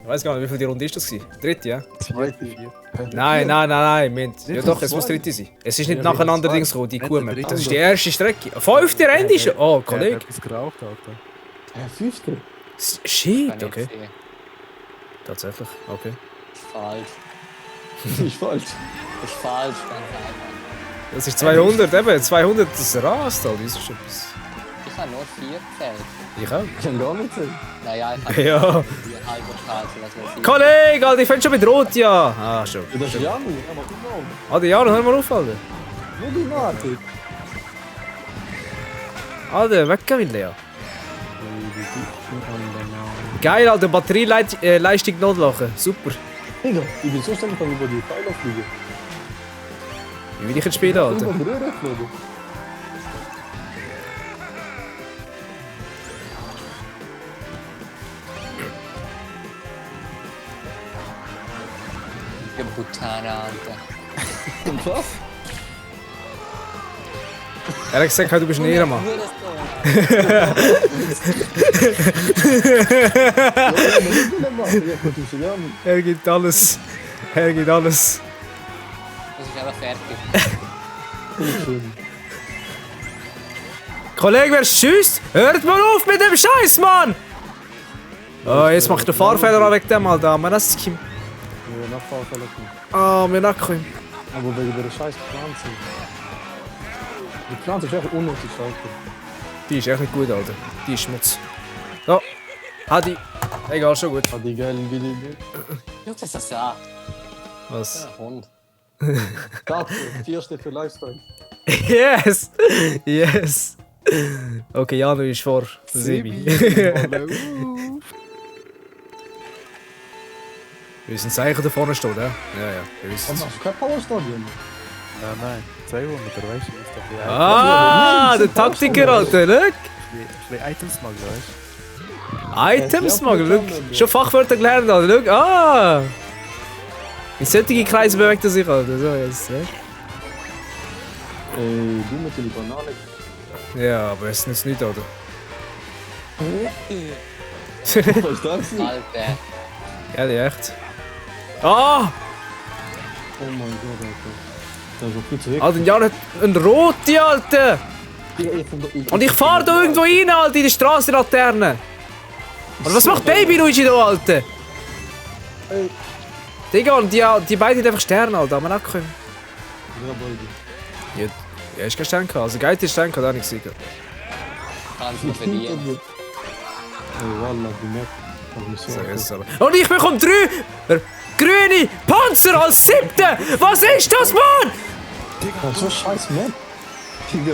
weiß gar nicht, wie viel die Runde ist das gewesen? Dritte, ja? Zweite, vierte. Nein. Ja doch, es muss dritte sein. Es ist nicht nacheinander Dings gekommen, die Kuh. Das ist die erste Strecke. 5. Rennen ist. Oh, Kollege. Ich hab etwas geraucht, Alter. Fünfte? Shit, okay. Tatsächlich, okay. Falsch. Ist falsch. Ist falsch, ganz einfach. Das ist 200, eben. 200, das rast, Alter. Das ist etwas. Ich habe nur 4 gezählt. Ich auch. Ich kann gar nicht sagen. Naja, ich habe Ja. 4 halbe Zahl, was weiß ich. Kollege, Alter, ich fände schon mit Rot, ja. Ah, schon. Ja, das ist Janu. Ja, mach du mal. Alter, Jano, hör mal auf, Alter. Nur die Nase. Alter, weg will der. Geil, Alter, Batterieleistung notlachen. Super. Digga, ich bin so schnell, ich kann über die Pfeile fliegen. Wie will ich jetzt spielen, Alter? Über die Röhre fliegen. Ich bin Butana, Alter. Und was? Er hat gesagt, du bist ein Ehrenmann. Er gibt alles. Er gibt alles. Das ist einfach fertig. Kollege, wer schießt? Hört mal auf mit dem Scheiß, Mann! Oh, jetzt macht der Fahrfehler wegen dem, Alter. Man, das ist Kim. Ja, nach Fahrfehler kommen. Ah, mir nacken. Aber wegen der scheiß Pflanze. Die Pflanze ist echt unnötig, Alter. Die ist echt nicht gut, Alter. Die ist Schmutz. So. Hadi. Egal, schon gut. Hat die geilen Bilder. Schau das das an. Was? Ein Hund. Katze, 4. für Lifestyle. Yes! Yes! Okay, Janu ist vor Sebi. Wir müssen Zeichen da vorne stehen, ja? Ja, wir wissen es. Hast du kein Powerstadion? Nein. 200, weißt du, ist doch wie Ah, der Taktiker, Alter, look! ein bisschen Items-Smuggle, weißt Items-Smuggle, look! Schon Fachwörter gelernt, Alter, look! Ah! In solchen Kreisen bewegt er sich, Alter, so jetzt, ne? Du mit der Banane. Ja, aber es nützt nicht, Alter. Was ist das? Alter. Ehrlich, echt? Ah! Oh mein Gott, Alter. Das ist so viel zurück. Alter, Jan hat einen rote, Alter! Und ich fahr da irgendwo rein, Alter, in die Strassenlaterne! Aber was macht Baby Luigi da, Alter? Ey. Digga, und die beiden haben einfach Sterne, Alter, aber nicht können. Ja, Baby. Ja, ist kein Stern gehabt. Also, Geite ist Stern gehabt, auch nicht gesehen. Kannst du verlieren. Oh, Wallah, du merkst. So, jetzt aber. Und ich bekomme 3 grüne Panzer als 7. Was ist das, Mann? Das ist so scheiß, Mann. Digga.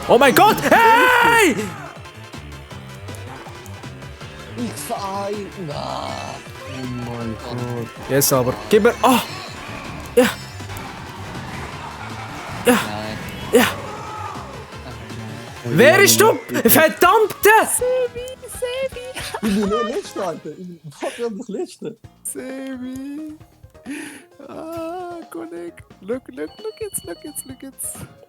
Oh mein Gott, hey! Ich fahr. Oh mein Gott. Jetzt aber. Gib mir. Ah! Ja! Nein. Ja! Wer ist du? Verdammte! Ich bin nur Letzter, Alter. Ich bin wirklich Letzter. Sebi! Ah, Kollege. Look jetzt.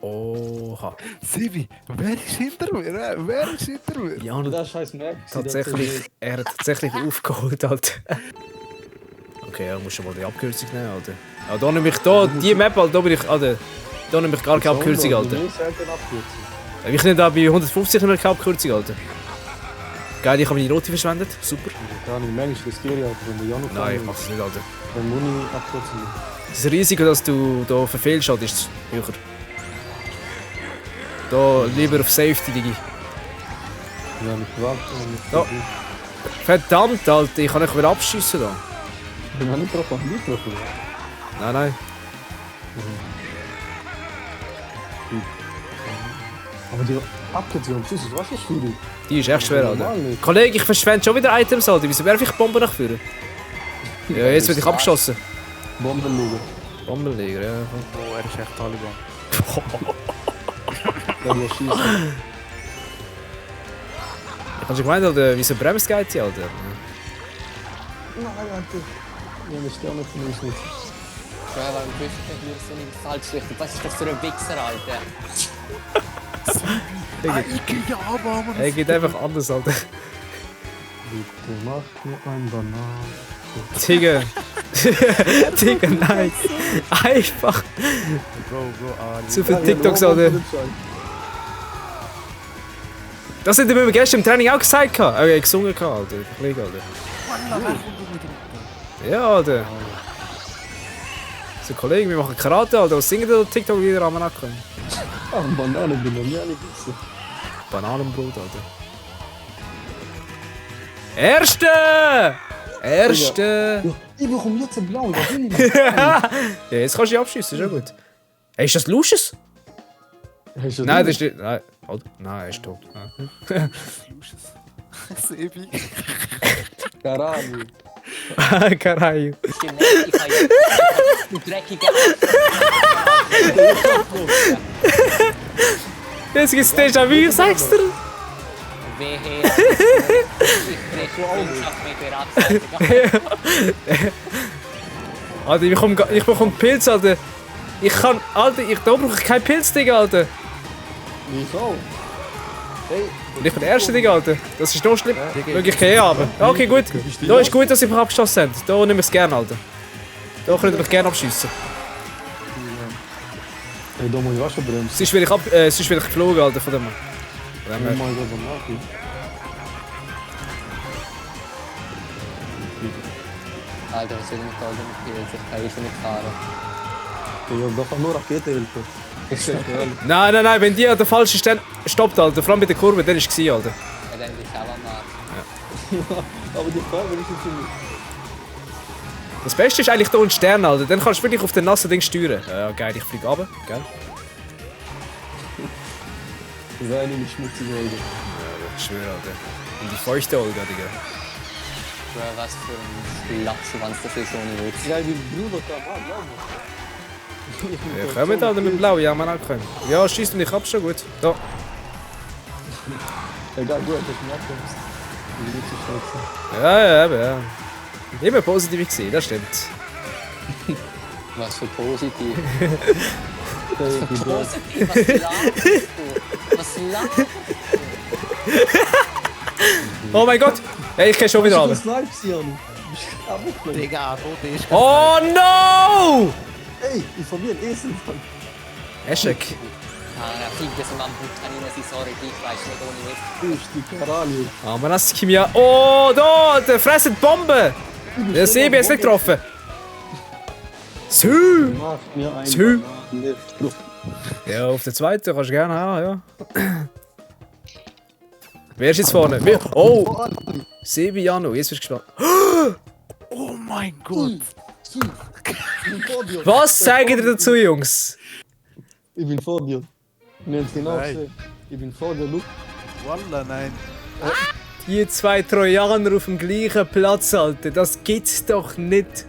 Oha. Sebi, wer ist hinter mir? Wer ist hinter mir? Ja, und Das ist scheiß Mac. er hat tatsächlich aufgeholt, Alter. Okay, ja, musst du mal die Abkürzung nehmen, Alter. Ja, da nehme ich die Map, Alter, da bin ich, Alter. Da nehme ich gar keine Abkürzung, Alter. Ich nehme da bei 150 nicht mehr keine Abkürzung, Alter. Geil, ich habe meine Rote verschwendet. Super. Gar nicht, manchmal riskiere ich, Alter, wenn der Janu Nein, ich mach das nicht, Alter. Dann muss ich abkürzen. Das Risiko, dass du da verfehlst, halt, ist höher. Da lieber auf Safety, Digi. Ja, nicht gewartet. Ja. Verdammt, Alter, ich kann nicht wieder abschiessen da. Ich bin nicht drauf, nicht drauf. Nein. Aber die Abkürzung, was ist für dich? Die ist echt schwer, Alter. Normal nicht. Kollege, ich verschwende schon wieder Items, Alter. Wieso werfe ich Bomben nachführen? Ja, jetzt werde ich abgeschossen. Bombenleger. Bombenleger, ja. Oh, er ist echt Taliban. Dann muss schießen. Ich hab schon gemeint, Alter, wieso bremst geht sie, Alter? Nein, Alter. Ja, das Sterne von uns nicht. Ja, warum bist du hier so in die falsche Richtung? Was ist das für ein Wichser, Alter? Ich gehe ja aber. Er geht einfach anders, Alter. Bitte mach mir ein Banan. Digga. Digga, nein. Einfach. Bro, Ali. Zu viele TikToks, Alter. Das hat er mir gestern im Training auch gesagt. Gesungen, Alter. Kollege, Alter. Ja, Alter. So, Kollege, wir machen Karate, Alter. Was singen die TikTok wieder am Nacken? Ach, Banane bin ich ja nicht wissen. Bananenbrot, Alter. Erste! Erste! Ja, ich bekomme jetzt ein Blau, das will ich nicht. Ja, jetzt kannst du dich abschießen, ist ja gut. Hey, ist das Lucius? Nein, das ist nicht. Nein, halt. Nein, er ist tot. Nein. Sebi. Caralho. Caralho. Stimmt nicht, ich habe ja du dreckiger Jetzt gibt's Déjà-vu, ich sag's dir. Wehe. Ich breche Freundschaft mit der Abseitigung. Alter, ich bekomme Pilz, Alter. Alter, da brauche ich keinen Pilz, Digga, Alter. Wieso? Hey, Und ich bin der Erste, Digga, Alter. Das ist noch schlimm. Wirklich keinen haben. Okay, gut. Da ist gut, dass ihr mich abgeschossen habt. Da nehme ich es gerne, Alter. Da könnt ihr mich gerne abschiessen. hey, da muss ich auch schon bremsen. Sonst will ich geflogen, Alter, von dem. Oh mein Gott, was mach ich? Alter, was soll ich mit all dem Pilz? Ich kann nicht fahren. Ich hab doch nur Raketenhilfe. Ich sag dir ehrlich. Nein, wenn die an der falschen Stelle stoppt, Alter, vor allem bei der Kurve, dann war es, Alter. Ja, dann bist du auch am Markt. Aber die Farbe ist nicht für mich. Das Beste ist eigentlich hier ein Stern, Alter. Dann kannst du wirklich auf den nassen Ding steuern. Ja, geil, ich fliege runter, geil. Das war eine nicht schmutzige Olga. Ja, ich schwöre, Alter. Und die feuchte Olga, Digga. Bro, was für ein Schlappschwanz das ist ohne Witz. Ja, die Bruder kam an, glaub mir. Ja, kommen Alter, mit Blau, ja, man auch können. Ja, schießt mich ab, schon gut. Da. Egal, gut, dass du mir abkommst. Die wird zu scheiße. Ja, eben, ja. Immer positiv gesehen, das stimmt. Was für positiv. Hey, die Bro. Positiv, was laberst du? Was laberst Oh mein Gott! Hey, ich kann schon wieder runter. Snipes, Jan. Digga, rote ist. Oh no! Ey, ich verliere ein Esel. Eschek. Ah, fliegt das am Butanin, das ist sorry, ich weiß nicht ohne Witz. Du, die Caralho. Ah, man hat es ja. Oh, da! Der fresst die Bombe! Der Sebi ist nicht getroffen. Sü! Mach mir ein Sü. Bananenlift. Ja, auf der zweiten kannst du gerne haben, ja. Wer ist jetzt vorne? Oh! Sebi Janu, jetzt bist du gespannt. Oh mein Gott. Was sagt ihr dazu, Jungs? Ich bin vor dir. Wir haben es genau Nein. gesehen. Ich bin vor dir, look. Wallah, nein. Die zwei Trojaner auf dem gleichen Platz, Alter. Das gibt's doch nicht.